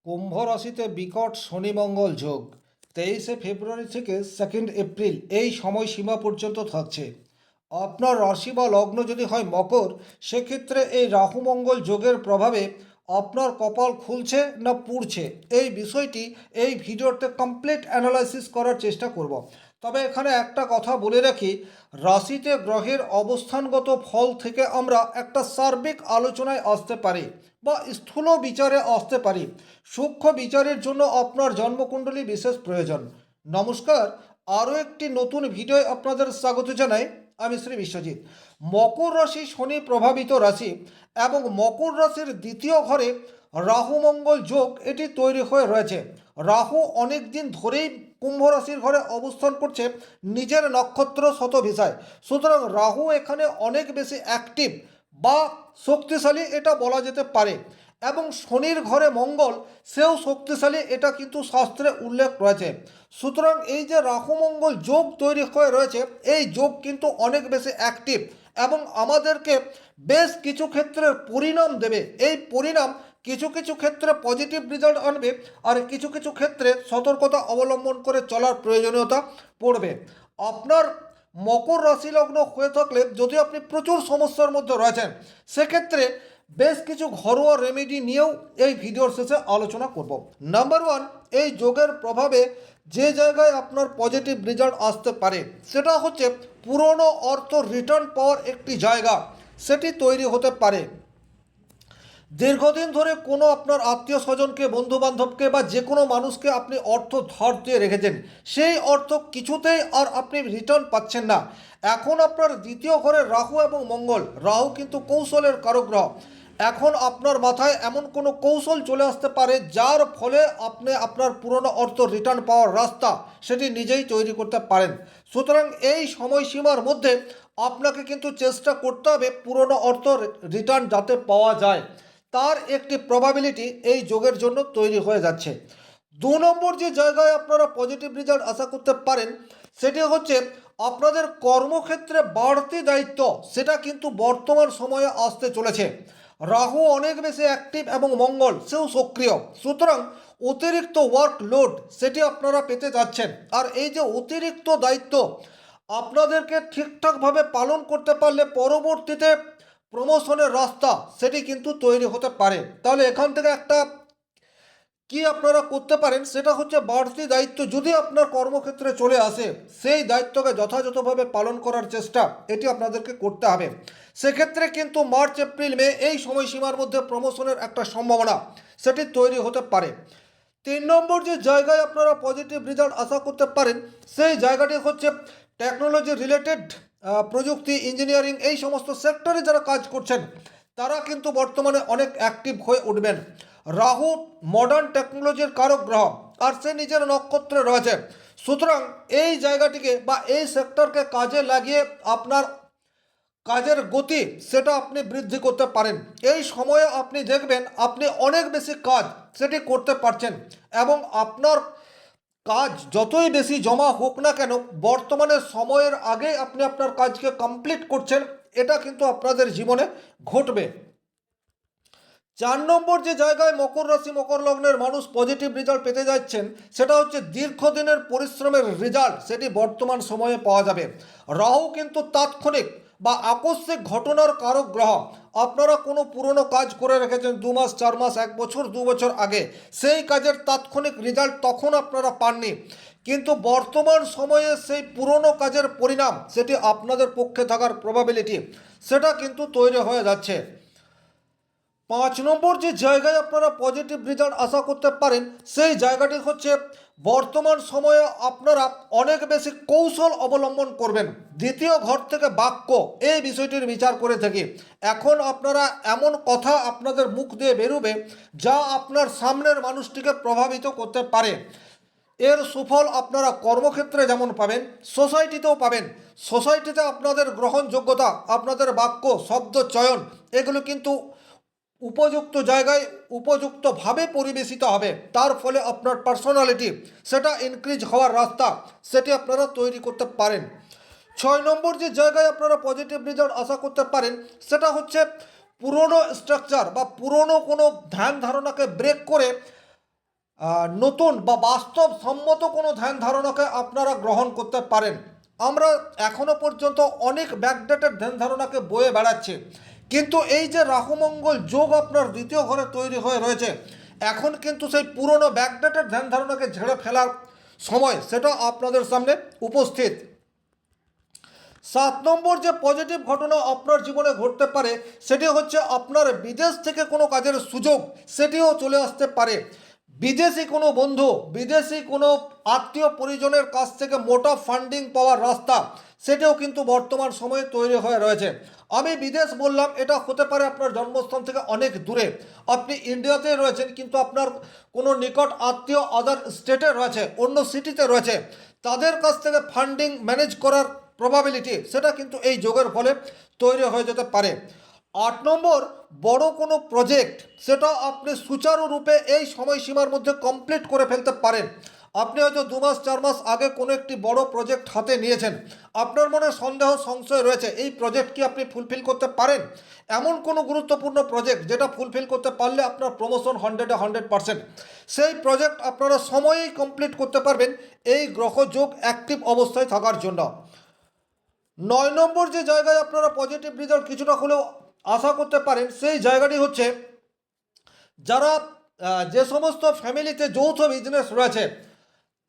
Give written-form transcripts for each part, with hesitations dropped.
কুম্ভ রাশিতে বিকট শনি মঙ্গল যোগ 23শে ফেব্রুয়ারি থেকে 2nd এপ্রিল এই সময়সীমা পর্যন্ত থাকছে। আপনার রাশি বা লগ্ন যদি হয় মকর, সেক্ষেত্রে এই রাহু মঙ্গল যোগের প্রভাবে আপনার কপাল খুলছে না পুড়ছে, এই বিষয়টি এই ভিডিওতে কমপ্লিট অ্যানালাইসিস করার চেষ্টা করব। তবে এখানে একটা কথা বলে রাখি, রাশিতে গ্রহের অবস্থানগত ফল থেকে আমরা একটা সার্বিক আলোচনায় আসতে পারি বা স্থূল বিচারে আসতে পারি। সূক্ষ্ম বিচারের জন্য আপনার জন্মকুণ্ডলী বিশেষ প্রয়োজন। নমস্কার, আরও একটি নতুন ভিডিওয় আপনাদের স্বাগত জানাই। আমি শ্রী বিশ্বজিৎ। মকর রাশি শনি প্রভাবিত রাশি এবং মকর রাশির দ্বিতীয় ঘরে রাহু মঙ্গল যোগ এটি তৈরি হয়ে রয়েছে। রাহু অনেক দিন ধরেই কুম্ভ রাশির ঘরে অবস্থান করছে নিজের নক্ষত্র শতভিসায়। সুতরাং রাহু এখানে অনেক বেশি অ্যাক্টিভ বা শক্তিশালী এটা বলা যেতে পারে। এবং শনির ঘরে মঙ্গল, সেও শক্তিশালী, এটা কিন্তু শাস্ত্রে উল্লেখ রয়েছে। সুতরাং এই যে রাহু মঙ্গল যোগ তৈরি হয়ে রয়েছে, এই যোগ কিন্তু অনেক বেশি অ্যাক্টিভ এবং আমাদেরকে বেশ কিছু ক্ষেত্রে পরিণাম দেবে। এই পরিণাম কিছু কিছু ক্ষেত্রে পজিটিভ রেজাল্ট আনবে, আর কিছু কিছু ক্ষেত্রে সতর্কতা অবলম্বন করে চলার প্রয়োজনীয়তা পড়বে। আপনার মকর রাশি লগ্ন হয়ে থাকলে যদি আপনি প্রচুর সমস্যার মধ্যে রয়েছেন, সেক্ষেত্রে বেশ কিছু ঘরোয়া রেমেডি নিয়েও এই ভিডিওর শেষে আলোচনা করব। নাম্বার ওয়ান, এই যোগের প্রভাবে যে জায়গায় আপনার পজিটিভ রেজাল্ট আসতে পারে সেটা হচ্ছে পুরনো অর্থ রিটার্ন পাওয়ার একটি জায়গা সেটি তৈরি হতে পারে। দীর্ঘদিন ধরে কোনো আপনার আত্মীয় স্বজনকে, বন্ধু বান্ধবকে বা যে কোনো মানুষকে আপনি অর্থ ধার দিয়ে রেখেছেন, সেই অর্থ কিছুতেই আর আপনি রিটার্ন পাচ্ছেন না। এখন আপনার দ্বিতীয় ঘরে রাহু এবং মঙ্গল, রাহু কিন্তু কৌশলের কারক গ্রহ। এখন আপনার মাথায় এমন কোনো কৌশল চলে আসতে পারে যার ফলে আপনি আপনার পুরনো অর্থ রিটার্ন পাওয়ার রাস্তা সেটি নিজেই তৈরি করতে পারেন। সুতরাং এই সময়সীমার মধ্যে আপনাকে কিন্তু চেষ্টা করতে হবে পুরনো অর্থ রিটার্ন যাতে পাওয়া যায়, তার একটি প্রবাবিলিটি এই যোগের জন্য তৈরি হয়ে যাচ্ছে। 2 নম্বর যে জায়গায় আপনারা পজিটিভ রেজাল্ট আশা করতে পারেন সেটি হচ্ছে আপনাদের কর্মক্ষেত্রে বাড়তি দায়িত্ব, সেটা কিন্তু বর্তমান সময়ে আসতে চলেছে। রাহু অনেক বেশি অ্যাক্টিভ এবং মঙ্গল সেও সক্রিয়। সুতরাং অতিরিক্ত ওয়ার্কলোড সেটি আপনারা পেতে যাচ্ছেন। আর এই যে অতিরিক্ত দায়িত্ব আপনাদেরকে ঠিকঠাকভাবে পালন করতে পারলে পরবর্তীতে প্রমোশনের রাস্তা সেটি কিন্তু তৈরি হতে পারে। তাহলে এখান থেকে একটা কি আপনারা করতে পারেন, সেটা হচ্ছে বাড়তি দায়িত্ব যদি আপনার কর্মক্ষেত্রে চলে আসে, সেই দায়িত্বকে যথাযথভাবে পালন করার চেষ্টা এটি আপনাদেরকে করতে হবে। সেক্ষেত্রে কিন্তু মার্চ এপ্রিল মে এই সময়সীমার মধ্যে প্রমোশনের একটা সম্ভাবনা সেটি তৈরি হতে পারে। 3 নম্বর যে জায়গায় আপনারা পজিটিভ রেজাল্ট আশা করতে পারেন সেই জায়গাটি হচ্ছে টেকনোলজি রিলেটেড, প্রযুক্তি, ইঞ্জিনিয়ারিং, এই সমস্ত সেক্টরে যারা কাজ করছেন তারা কিন্তু বর্তমানে অনেক অ্যাক্টিভ হয়ে উঠবেন। রাহু মডার্ন টেকনোলজির কারক গ্রহ, আর সে নিজের নক্ষত্রে রয়েছে। সুতরাং এই জায়গাটিকে বা এই সেক্টরকে কাজে লাগিয়ে আপনার কাজের গতি সেটা আপনি বৃদ্ধি করতে পারেন। এই সময়ে আপনি দেখবেন আপনি অনেক বেশি কাজ সেটি করতে পারছেন এবং আপনার কাজ যতই বেশি জমা হোক না কেন, বর্তমানে সময়ের আগে আপনি আপনার কাজকে কমপ্লিট করছেন, এটা কিন্তু আপনাদের জীবনে ঘটবে। 4 নম্বর যে জায়গায় মকর রাশি মকর লগ্নের মানুষ পজিটিভ রেজাল্ট পেতে যাচ্ছেন সেটা হচ্ছে দীর্ঘদিনের পরিশ্রমের রেজাল্ট সেটি বর্তমান সময়ে পাওয়া যাবে। রাহু কিন্তু তাৎক্ষণিক বা আকস্মিক ঘটনার কারক গ্রহ। আপনারা কোনো পুরনো কাজ করে রেখেছেন 2 মাস, 4 মাস, 1 বছর, 2 বছর আগে, সেই কাজের তাৎক্ষণিক রেজাল্ট তখন আপনারা পাননি, কিন্তু বর্তমান সময়ে সেই পুরনো কাজের পরিণাম সেটি আপনাদের পক্ষে থাকার প্রবাবিলিটি সেটা কিন্তু তৈরি হয়ে যাচ্ছে। 5 নম্বর যে জায়গায় আপনারা পজিটিভ রেজাল্ট আশা করতে পারেন সেই জায়গাটি হচ্ছে বর্তমান সময়ে আপনারা অনেক বেশি কৌশল অবলম্বন করবেন। দ্বিতীয় ঘর থেকে বাক্য, এই বিষয়টির বিচার করে থাকি। এখন আপনারা এমন কথা আপনাদের মুখ দিয়ে বেরোবে যা আপনার সামনের মানুষটিকে প্রভাবিত করতে পারে। এর সুফল আপনারা কর্মক্ষেত্রে যেমন পাবেন, সোসাইটিতেও পাবেন। সোসাইটিতে আপনাদের গ্রহণযোগ্যতা, আপনাদের বাক্য, শব্দ চয়ন, এগুলো কিন্তু উপযুক্ত জায়গায় উপযুক্তভাবে পরিবেশিত হবে। তার ফলে আপনার পার্সোনালিটি সেটা ইনক্রিজ হওয়ার রাস্তা সেটি আপনারা তৈরি করতে পারেন। 6 নম্বর যে জায়গায় আপনারা পজিটিভ রেজাল্ট আশা করতে পারেন সেটা হচ্ছে পুরনো স্ট্রাকচার বা পুরনো কোনো ধ্যান ধারণাকে ব্রেক করে নতুন বা বাস্তবসম্মত কোনো ধ্যান ধারণাকে আপনারা গ্রহণ করতে পারেন। আমরা এখনো পর্যন্ত অনেক ব্যাকডেটেড ধ্যান ধারণাকে বয়ে বেড়াচ্ছি, কিন্তু এই যে রাহু মঙ্গল যোগ আপনার দ্বিতীয় ঘরে তৈরি হয়ে রয়েছে, এখন কিন্তু সেই পুরনো ব্যাকডেটেড ধ্যান ধারণাকে ঝেড়ে ফেলার সময় সেটা আপনাদের সামনে উপস্থিত। 7 নম্বর যে পজিটিভ ঘটনা আপনার জীবনে ঘটতে পারে সেটি হচ্ছে আপনার বিদেশ থেকে কোনো কাজের সুযোগ সেটিও চলে আসতে পারে। বিদেশি কোনো বন্ধু, বিদেশি কোনো আত্মীয় পরিজনের কাছ থেকে মোটা ফান্ডিং পাওয়ার রাস্তা সেটাও কিন্তু বর্তমান সময়ে তৈরি হয়ে রয়েছে। আমি বিদেশ বললাম, এটা হতে পারে আপনার জন্মস্থান থেকে অনেক দূরে, আপনি ইন্ডিয়াতে রয়েছেন কিন্তু আপনার কোনো নিকট আত্মীয় আদার স্টেটে রয়েছে, অন্য সিটিতে রয়েছে, তাদের কাছ থেকে ফান্ডিং ম্যানেজ করার প্রবাবিলিটি সেটা কিন্তু এই যোগের ফলে তৈরি হয়ে যেতে পারে। 8 নম্বর, বড় কোনো প্রজেক্ট সেটা আপনি সুচারুরূপে এই সময়সীমার মধ্যে কমপ্লিট করে ফেলতে পারেন। আপনি হয়তো 2 মাস 4 মাস আগে কোনো একটি বড় প্রজেক্ট হাতে নিয়েছেন, আপনার মনে সন্দেহ সংশয় রয়েছে এই প্রজেক্ট কি আপনি ফুলফিল করতে পারেন। এমন কোনো গুরুত্বপূর্ণ প্রজেক্ট যেটা ফুলফিল করতে পারলে আপনার প্রমোশন 100-100%, সেই প্রজেক্ট আপনারা সময়েই কমপ্লিট করতে পারবেন এই গ্রহযোগ অ্যাক্টিভ অবস্থায় থাকার জন্য। 9 নম্বর যে জায়গায় আপনারা পজিটিভ রেজাল্ট কিছুটা হলেও আশা করতে পারেন সেই জায়গাটি হচ্ছে যারা যে সমস্ত ফ্যামিলিতে যৌথ বিজনেস রয়েছে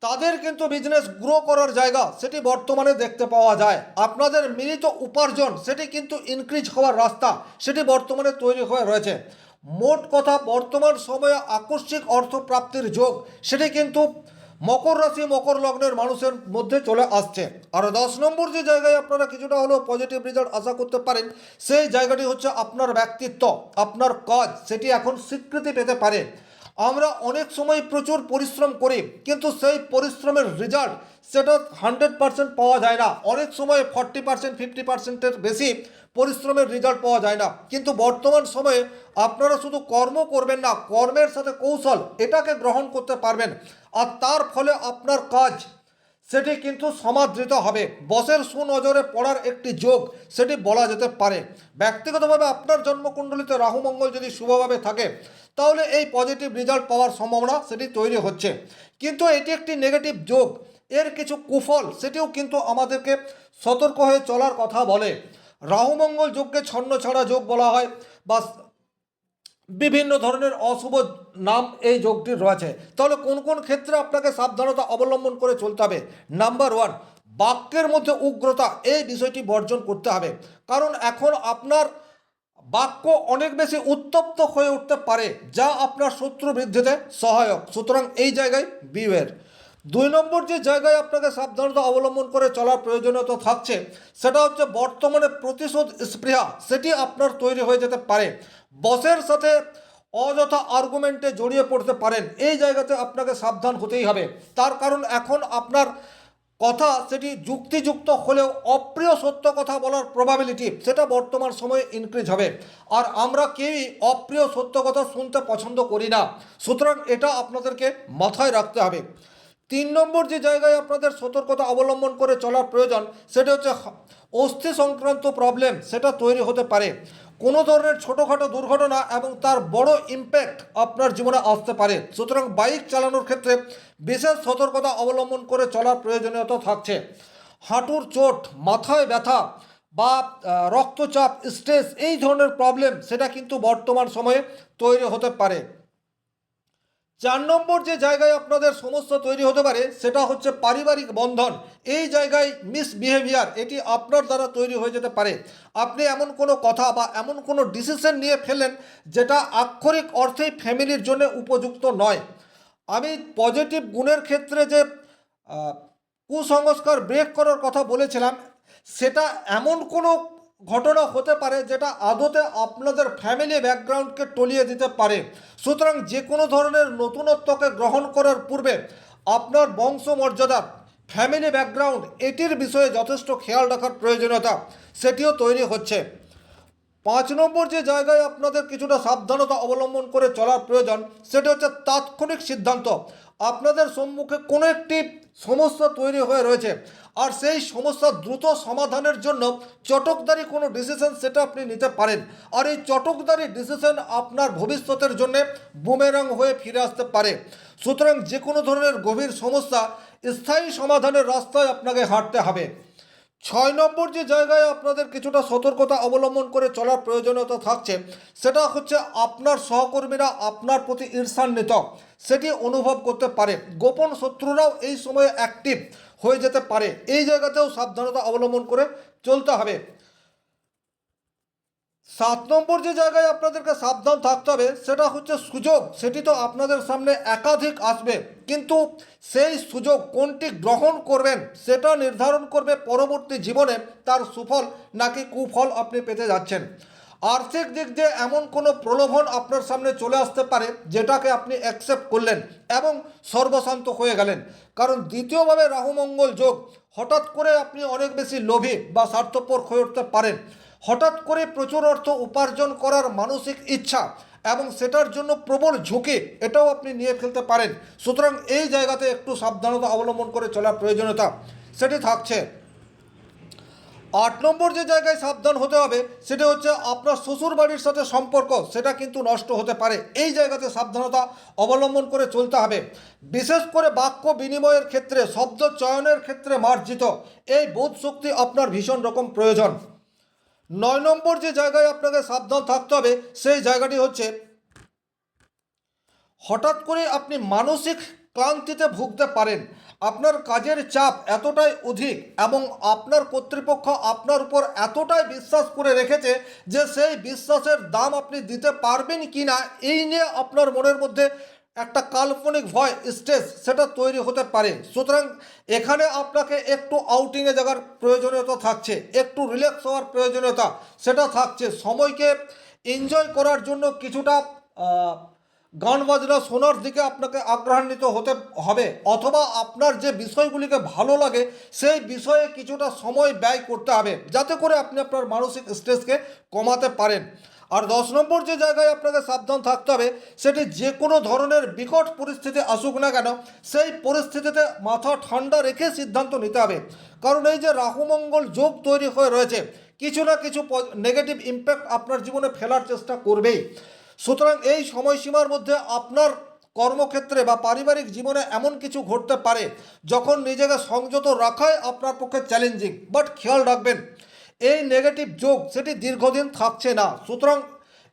তাদের কিন্তু বিজনেস গ্রো করার জায়গা সেটি বর্তমানে দেখতে পাওয়া যায়। আপনাদের মিলিত উপার্জন সেটি কিন্তু ইনক্রিজ হওয়ার রাস্তা সেটি বর্তমানে তৈরি হয়ে রয়েছে। মোট কথা বর্তমান সময়ে আকস্মিক অর্থপ্রাপ্তির যোগ সেটি কিন্তু মকর রাশি মকর লগ্নের মানুষের মধ্যে চলে আসছে। আর 10 নম্বর যে জায়গায় আপনারা কিছুটা হলেও পজিটিভ রেজাল্ট আশা করতে পারেন সেই জায়গাটি হচ্ছে আপনার ব্যক্তিত্ব, আপনার কাজ সেটি এখন স্বীকৃতি পেতে পারে। আমরা অনেক সময় প্রচুর পরিশ্রম করি কিন্তু সেই পরিশ্রমের রেজাল্ট সেটা 100% পাওয়া যায় না, অনেক সময় 40% 50%-এর বেশি পরিশ্রমের রেজাল্ট পাওয়া যায় না। কিন্তু বর্তমান সময়ে আপনারা শুধু কর্ম করবেন না, কর্মের সাথে কৌশল এটাকে গ্রহণ করতে পারবেন, আর তার ফলে আপনার কাজ সেটি কিন্তু সমাদৃত হবে। বসের সুনজরে পড়ার একটি যোগ সেটি বলা যেতে পারে। ব্যক্তিগতভাবে আপনার জন্মকুণ্ডলিতে রাহু মঙ্গল যদি শুভভাবে থাকে তাহলে এই পজিটিভ রেজাল্ট পাওয়ার সম্ভাবনা সেটি তৈরি হচ্ছে। কিন্তু এটি একটি নেগেটিভ যোগ, এর কিছু কুফল সেটিও কিন্তু আমাদেরকে সতর্ক হয়ে চলার কথা বলে। রাহু মঙ্গল যোগকে ছন্নছাড়া যোগ বলা হয় বা বিভিন্ন ধরনের অশুভ নাম এই যোগটির রয়েছে। তাহলে কোন কোন ক্ষেত্রে আপনাকে সাবধানতা অবলম্বন করে চলতে হবে? নাম্বার 1, বাক্যের মধ্যে উগ্রতা, এই বিষয়টি বর্জন করতে হবে, কারণ এখন আপনার বাক্য অনেক বেশি উত্তপ্ত হয়ে উঠতে পারে যা আপনার শত্রু বৃদ্ধিতে সহায়ক, সুতরাং এই জায়গায় বিওয়্যার। 2 নম্বর যে জায়গায় আপনাকে সাবধানতা অবলম্বন করে চলার প্রয়োজনীয়তা থাকছে সেটা হচ্ছে বর্তমানে প্রতিশোধ স্পৃহা সেটি আপনার তৈরি হয়ে যেতে পারে। বসের সাথে অযথা আর্গুমেন্টে জড়িয়ে পড়তে পারেন, এই জায়গাতে আপনাকে সাবধান হতেই হবে। তার কারণ এখন আপনার কথা সেটি যুক্তিযুক্ত হলেও অপ্রিয় সত্য কথা বলার প্রবাবিলিটি সেটা বর্তমান সময়ে ইনক্রিজ হবে, আর আমরা কেউই অপ্রিয় সত্য কথা শুনতে পছন্দ করি না, সুতরাং এটা আপনাদেরকে মাথায় রাখতে হবে। 3 নম্বর যে জায়গায় আপনাদের সতর্কতা অবলম্বন করে চলার প্রয়োজন সেটা হচ্ছে অস্থি সংক্রান্ত প্রবলেম সেটা তৈরি হতে পারে। কোনো ধরনের ছোটোখাটো দুর্ঘটনা এবং তার বড় ইম্প্যাক্ট আপনার জীবনে আসতে পারে, সুতরাং বাইক চালানোর ক্ষেত্রে বিশেষ সতর্কতা অবলম্বন করে চলার প্রয়োজনীয়তা থাকছে। হাঁটুর চোট, মাথায় ব্যথা বা রক্তচাপ, স্ট্রেস এই ধরনের প্রবলেম সেটা কিন্তু বর্তমান সময়ে তৈরি হতে পারে। 4 নম্বর যে জায়গায় আপনাদের সমস্যা তৈরি হতে পারে সেটা হচ্ছে পারিবারিক বন্ধন, এই জায়গায় মিসবিহেভিয়ার এটি আপনার দ্বারা তৈরি হয়ে যেতে পারে। আপনি এমন কোনো কথা বা এমন কোনো ডিসিশন নিয়ে ফেলেন যেটা আক্ষরিক অর্থেই ফ্যামিলির জন্য উপযুক্ত নয়। আমি পজিটিভ গুণের ক্ষেত্রে যে কুসংস্কার ব্রেক করার কথা বলেছিলাম সেটা এমন কোনো ঘটনা হতে পারে যেটা আদতে আপনাদের ফ্যামিলি ব্যাকগ্রাউন্ডকে টলিয়ে দিতে পারে, সুতরাং যে কোনো ধরনের নতুনত্বকে গ্রহণ করার পূর্বে আপনার বংশমর্যাদা, ফ্যামিলি ব্যাকগ্রাউন্ড এটির বিষয়ে যথেষ্ট খেয়াল রাখার প্রয়োজনীয়তা সেটিও তৈরি হচ্ছে। 5 নম্বর যে জায়গায় আপনাদের কিছুটা সাবধানতা অবলম্বন করে চলার প্রয়োজন সেটা হচ্ছে তাৎক্ষণিক সিদ্ধান্ত। আপনাদের সম্মুখে কোনো একটি সমস্যা তৈরি হয়ে রয়েছে, আর সেই সমস্যা দ্রুত সমাধানের জন্য চটকদারি কোনো ডিসিশন সেটা আপনি নিতে পারেন। আর এই চটকদারি ডিসিশন আপনার ভবিষ্যতের জন্য বুমেরাং হয়ে ফিরে আসতে পারে। সুতরাং যে কোনো ধরনের গভীর সমস্যা স্থায়ী সমাধানের রাস্তায় আপনাকে হাঁটতে হবে। 6 নম্বর যে জায়গায় আপনাদের কিছুটা সতর্কতা অবলম্বন করে চলার প্রয়োজনীয়তা থাকছে, সেটা হচ্ছে আপনার সহকর্মীরা আপনার প্রতি ঈর্ষান্বিত সেটি অনুভব করতে পারে। গোপন শত্রুরাও এই সময়ে অ্যাক্টিভ হয়ে যেতে পারে। এই জায়গাতেও সাবধানতা অবলম্বন করে চলতে হবে। 7 নম্বর যে জায়গায় আপনাদেরকে সাবধান থাকতে হবে সেটা হচ্ছে সুযোগ। সেটি তো আপনাদের সামনে একাধিক আসবে, কিন্তু সেই সুযোগ কোনটি গ্রহণ করবেন সেটা নির্ধারণ করবে পরবর্তী জীবনে তার সুফল নাকি কুফল আপনি পেতে যাচ্ছেন। আর্থিক দিক দিয়ে এমন কোনো প্রলোভন আপনার সামনে চলে আসতে পারে যেটাকে আপনি অ্যাকসেপ্ট করলেন এবং সর্বশান্ত হয়ে গেলেন। কারণ দ্বিতীয়ভাবে রাহু মঙ্গল যোগ, হঠাৎ করে আপনি অনেক বেশি লোভী বা স্বার্থপর হয়ে উঠতে পারেন। হঠাৎ করে প্রচুর অর্থ উপার্জন করার মানসিক ইচ্ছা এবং সেটার জন্য প্রবল ঝুঁকি এটাও আপনি নিয়ে ফেলতে পারেন। সুতরাং এই জায়গাতে একটু সাবধানতা অবলম্বন করে চলার প্রয়োজনীয়তা সেটি থাকছে। 8 নম্বর যে জায়গায় সাবধান হতে হবে সেটা হচ্ছে আপনার শ্বশুর বাড়ির সাথে সম্পর্ক সেটা কিন্তু নষ্ট হতে পারে। এই জায়গাতে সাবধানতা অবলম্বন করে চলতে হবে। বিশেষ করে বাক্য বিনিময়ের ক্ষেত্রে, শব্দ চয়নের ক্ষেত্রে মার্জিত এই বোধ শক্তি আপনার ভীষণ রকম প্রয়োজন। 9 নম্বর যে জায়গায় আপনাকে সাবধান থাকতে হবে সেই জায়গাটি হচ্ছে হঠাৎ করে আপনি মানসিক ক্লান্তিতে ভুগতে পারেন। আপনার কাজের চাপ এতটাই অধিক এবং আপনার কর্তৃপক্ষ আপনার উপর এতটাই বিশ্বাস করে রেখেছে যে সেই বিশ্বাসের দাম আপনি দিতে পারবেন কি না এই নিয়ে আপনার মনের মধ্যে একটা কাল্পনিক ভয়, স্ট্রেস সেটা তৈরি হতে পারে। সুতরাং এখানে আপনাকে একটু আউটিংয়ে যাওয়ার প্রয়োজনীয়তা থাকছে, একটু রিল্যাক্স হওয়ার প্রয়োজনীয়তা সেটা থাকছে। সময়কে এনজয় করার জন্য কিছুটা গান বাজনা শোনার দিকে আপনাকে আগ্রহান্বিত হতে হবে, অথবা আপনার যে বিষয়গুলিকে ভালো লাগে সেই বিষয়ে কিছুটা সময় ব্যয় করতে হবে যাতে করে আপনি আপনার মানসিক স্ট্রেসকে কমাতে পারেন। আর 10 নম্বর যে জায়গায় আপনাকে সাবধান থাকতে হবে সেটি যে কোনো ধরনের বিকট পরিস্থিতি আসুক না কেন সেই পরিস্থিতিতে মাথা ঠান্ডা রেখে সিদ্ধান্ত নিতে হবে। কারণ এই যে রাহু মঙ্গল যোগ তৈরি হয়ে রয়েছে কিছু না কিছু নেগেটিভ ইম্প্যাক্ট আপনার জীবনে ফেলার চেষ্টা করবেই। সুতরাং এই সময়সীমার মধ্যে আপনার কর্মক্ষেত্রে বা পারিবারিক জীবনে এমন কিছু ঘটতে পারে যখন নিজেকে সংযত রাখাই আপনার পক্ষে চ্যালেঞ্জিং। বাট খেয়াল রাখবেন এই নেগেটিভ যোগ সেটি দীর্ঘদিন থাকছে না। সুতরাং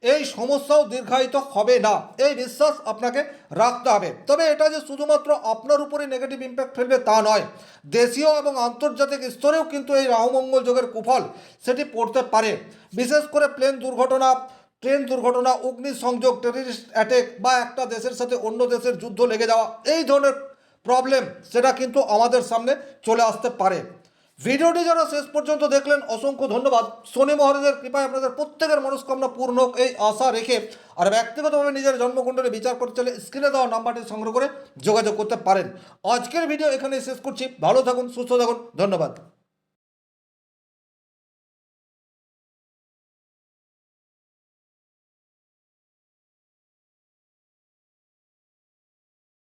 এই সমস্যাও দীর্ঘায়িত হবে না, এই বিশ্বাস আপনাকে রাখতে হবে। তবে এটা যে শুধুমাত্র আপনার উপরে নেগেটিভ ইম্প্যাক্ট ফেলবে তা নয়, দেশীয় এবং আন্তর্জাতিক স্তরেও কিন্তু এই রাহুমঙ্গল যোগের কুফল সেটি পড়তে পারে। বিশেষ করে প্লেন দুর্ঘটনা, ট্রেন দুর্ঘটনা, অগ্নিসংযোগ, টেররিস্ট অ্যাটেক বা একটা দেশের সাথে অন্য দেশের যুদ্ধ লেগে যাওয়া, এই ধরনের প্রবলেম সেটা কিন্তু আমাদের সামনে চলে আসতে পারে। ভিডিওটি যারা শেষ পর্যন্ত দেখলেন অসংখ্য ধন্যবাদ। শনি মহারাজের কৃপায় আপনাদের প্রত্যেকের মনস্কামনা পূর্ণ হোক এই আশা রেখে, আর ব্যক্তিগতভাবে নিজের জন্মকুণ্ডলী বিচার করতে চাইলে স্ক্রিনে দেওয়া নাম্বারটি সংগ্রহ করে যোগাযোগ করতে পারেন। আজকের ভিডিও এখানে শেষ করছি। ভালো থাকুন, সুস্থ থাকুন, ধন্যবাদ।